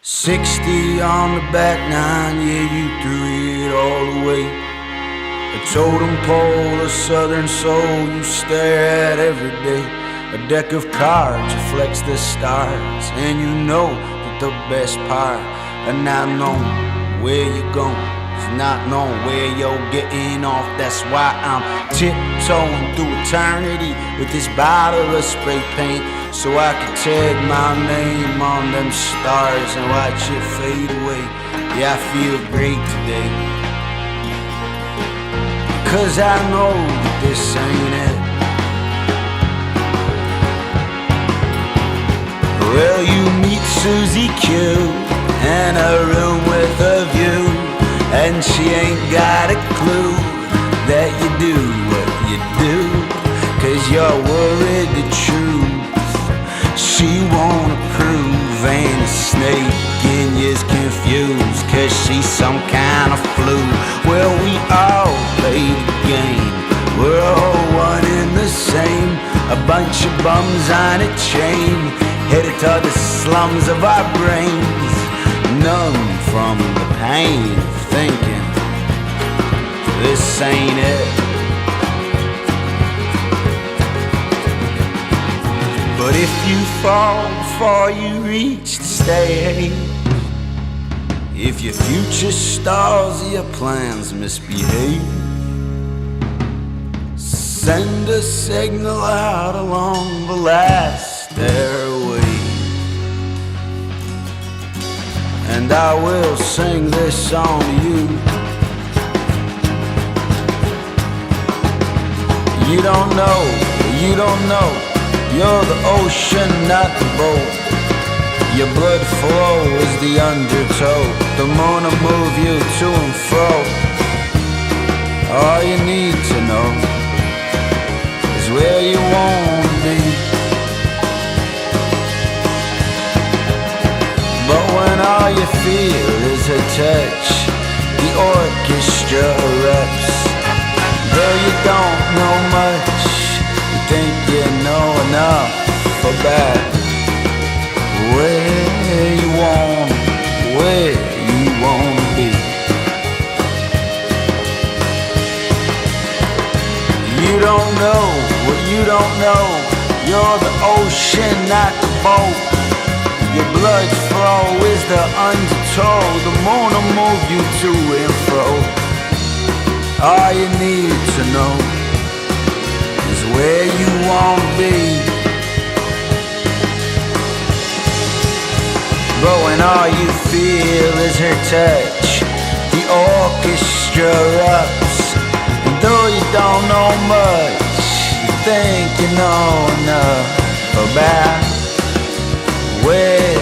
60 on the back nine, yeah, you threw it all away. A totem pole, a southern soul you stare at every day. A deck of cards reflects the stars, and you know that the best part of not knowing where you're going is not knowing where you're getting off. That's why I'm tiptoeing through eternity with this bottle of spray paint, so I can tag my name on them stars and watch it fade away. Yeah, I feel great today, 'cause I know that this ain't it. Well, you meet Susie Q in a room with a view, and she ain't got a clue that you do what you do, 'cause you're worried the truth she won't approve. Ain't a snake and you's confused, 'cause she's some kind of flu. Well, we all play the game, we're all one and the same. A bunch of bums on a chain, headed to the slums of our brains, numb from the pain of thinking this ain't it. But if you fall before you reach the stage, if your future stalls, your plans misbehave, send a signal out along the last stairway, and I will sing this song to you. You don't know, you're the ocean, not the boat. Your blood flow is the undertow. The moon will move you to and fro. All you need to know is where you won't be. But when all you feel is her touch, the orchestra erupts. Though you don't know much, you think you know enough about where you want to be. You don't know what you don't know. You're the ocean, not the boat. Your blood flow is the undertow. The moon will move you to and fro. All you need to know is where you want to be. But when all you feel is her touch, the orchestra erupts. And though you don't know much, you think you know enough about where